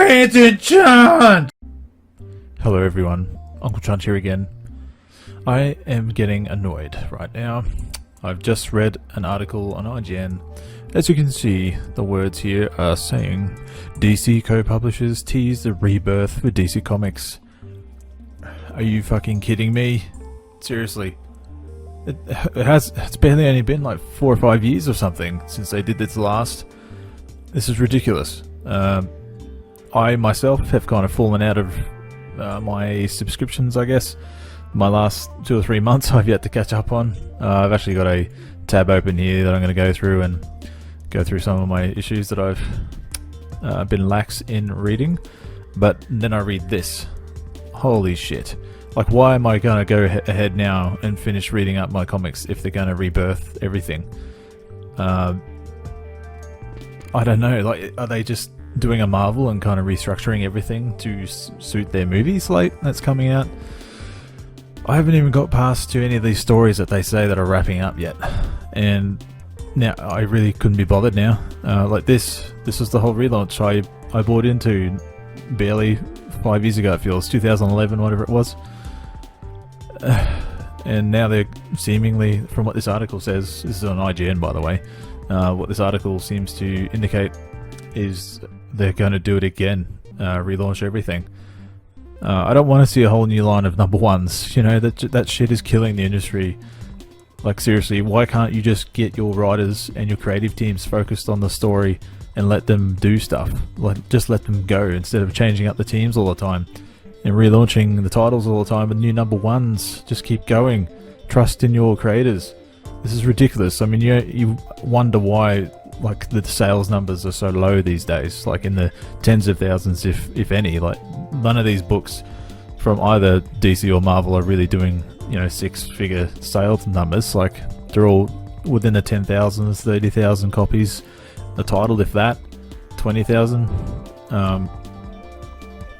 RANTING CHUNT! Hello everyone, Uncle Chunt here again. I am getting annoyed right now. I've just read an article on IGN. As you can see, the words here are saying DC co-publishers tease the rebirth for DC Comics. Are you fucking kidding me? Seriously. It's barely only been like 4 or 5 years or something since they did this last. This is ridiculous. I myself have kind of fallen out of my subscriptions, I guess. My last 2 or 3 months I've yet to catch up on. I've actually got a tab open here that I'm going to go through and go through some of my issues that I've been lax in reading. But then I read this. Holy shit. Like, why am I going to go ahead now and finish reading up my comics if they're going to rebirth everything? I don't know. Like, are they just doing a Marvel and kind of restructuring everything to suit their movie slate that's coming out? I haven't even got past to any of these stories that they say that are wrapping up yet, and now I really couldn't be bothered now. Like this was the whole relaunch I bought into barely 5 years ago. It feels 2011, whatever it was, and now they're seemingly, from what this article says, this is on IGN by the way. What this article seems to indicate is they're going to do it again, relaunch everything. I don't want to see a whole new line of number ones. You know, that shit is killing the industry. Like, seriously, why can't you just get your writers and your creative teams focused on the story and let them do stuff? Like, just let them go instead of changing up the teams all the time and relaunching the titles all the time with new number ones. Just keep going. Trust in your creators. This is ridiculous. I mean, you wonder why, like, the sales numbers are so low these days, like in the tens of thousands, if any. Like, none of these books from either DC or Marvel are really doing, you know, 6-figure sales numbers. Like, they're all within the 10,000s, 30,000 copies a title, if that, 20,000.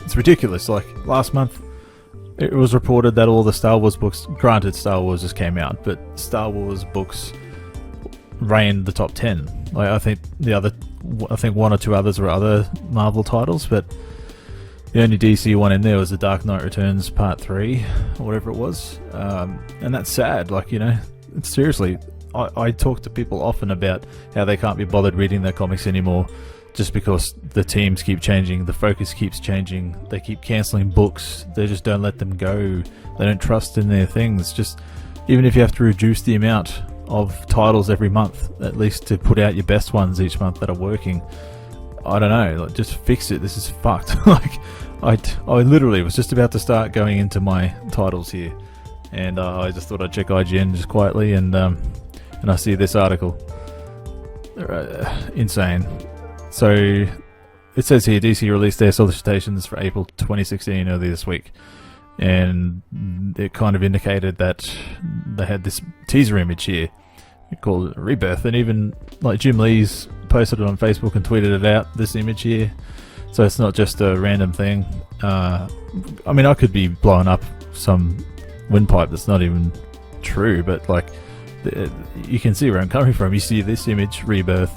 It's ridiculous. Like, last month it was reported that all the Star Wars books, granted Star Wars just came out, but Star Wars books reigned the top 10. Like, I think one or two others were other Marvel titles, but the only DC one in there was The Dark Knight Returns Part 3, or whatever it was. And that's sad. Like, you know, seriously, I talk to people often about how they can't be bothered reading their comics anymore just because the teams keep changing, the focus keeps changing, they keep cancelling books, they just don't let them go, they don't trust in their things. Just, even if you have to reduce the amount of titles every month, at least to put out your best ones each month that are working. I don't know, like, just fix it. This is fucked. Like, I literally was just about to start going into my titles here, and I just thought I'd check IGN just quietly, and I see this article. Insane. So it says here, DC released their solicitations for April 2016 earlier this week, and it kind of indicated that they had this teaser image here called Rebirth, and even like Jim Lee's posted it on Facebook and tweeted it out, this image here. So it's not just a random thing. I mean, I could be blowing up some windpipe that's not even true, but like, you can see where I'm coming from. You see this image, Rebirth.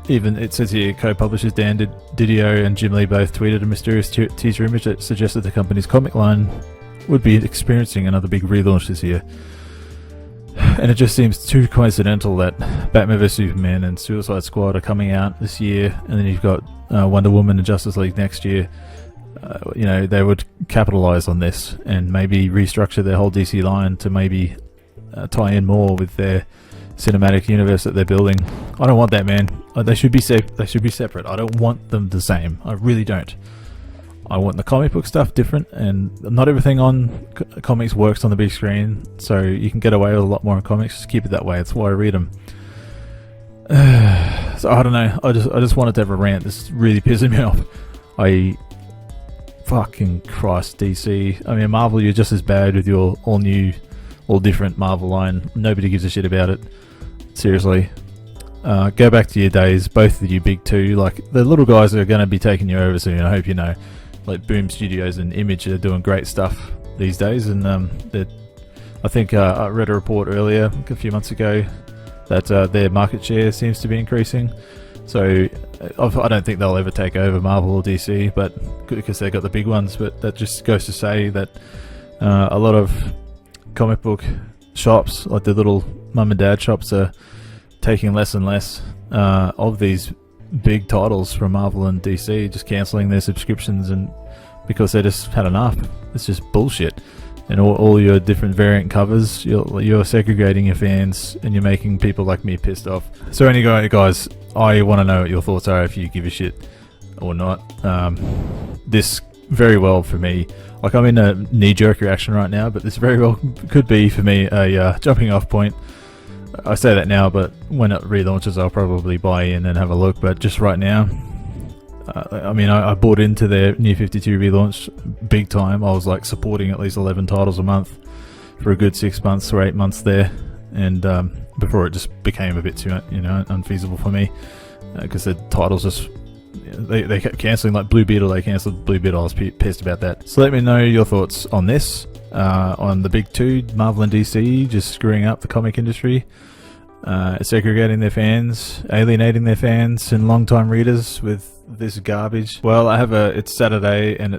Even it says here, co-publishers Dan Didio and Jim Lee both tweeted a mysterious teaser image that suggested the company's comic line would be experiencing another big relaunch this year. And it just seems too coincidental that Batman vs Superman and Suicide Squad are coming out this year, and then you've got Wonder Woman and Justice League next year. You know, they would capitalize on this and maybe restructure their whole DC line to maybe tie in more with their cinematic universe that they're building. I don't want that, man. They should be separate. I don't want them the same. I really don't. I want the comic book stuff different, and not everything on comics works on the big screen, so you can get away with a lot more in comics. Just keep it that way. That's why I read them. So I don't know. I just wanted to have a rant. This is really pissing me off. Fucking Christ, DC. I mean, Marvel, you're just as bad with your all different Marvel line. Nobody gives a shit about it. Seriously. Go back to your days, both of you big two. Like, the little guys are going to be taking you over soon, I hope you know. Like, Boom Studios and Image are doing great stuff these days, and I think I read a report earlier, a few months ago, that their market share seems to be increasing. So I don't think they'll ever take over Marvel or DC, but because they've got the big ones. But that just goes to say that a lot of comic book shops, like the little mum and dad shops, are taking less and less of these big titles from Marvel and DC, just cancelling their subscriptions, and because they just had enough. It's just bullshit. And all your different variant covers, you're segregating your fans, and you're making people like me pissed off. So anyway, guys, I want to know what your thoughts are, if you give a shit or not. This very well for me, like I'm in a knee-jerk reaction right now, but this very well could be for me a jumping off point. I say that now, but when it relaunches I'll probably buy in and have a look, but just right now, I mean, I bought into their New 52 relaunch big time. I was like supporting at least 11 titles a month for a good 6 months or 8 months there, and before it just became a bit too, unfeasible for me, because the titles just, they kept cancelling. Like Blue Beetle, they cancelled Blue Beetle. I was pissed about that. So let me know your thoughts on this, on the big two, Marvel and DC, just screwing up the comic industry, segregating their fans, alienating their fans and long-time readers with this garbage. Well, it's Saturday, and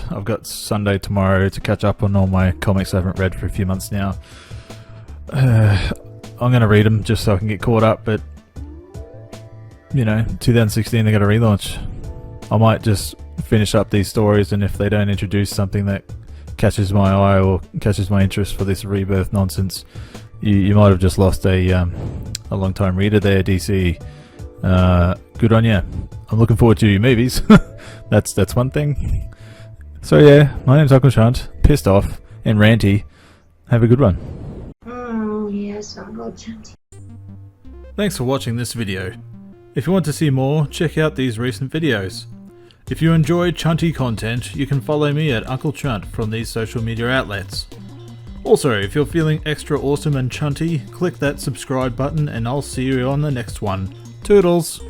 I've got Sunday tomorrow to catch up on all my comics I haven't read for a few months now. I'm gonna read them just so I can get caught up, but 2016 they got a relaunch. I might just finish up these stories, and if they don't introduce something that catches my eye or catches my interest for this rebirth nonsense, you might have just lost a long-time reader there, DC. Good on ya. I'm looking forward to your movies. That's one thing. So yeah, my name's Uncle Chunt, pissed off and ranty. Have a good one. Oh yes, Uncle Chunty. Thanks for watching this video. If you want to see more, check out these recent videos. If you enjoy Chunty content, you can follow me at Uncle Chunt from these social media outlets. Also, if you're feeling extra awesome and chunty, click that subscribe button and I'll see you on the next one. Toodles!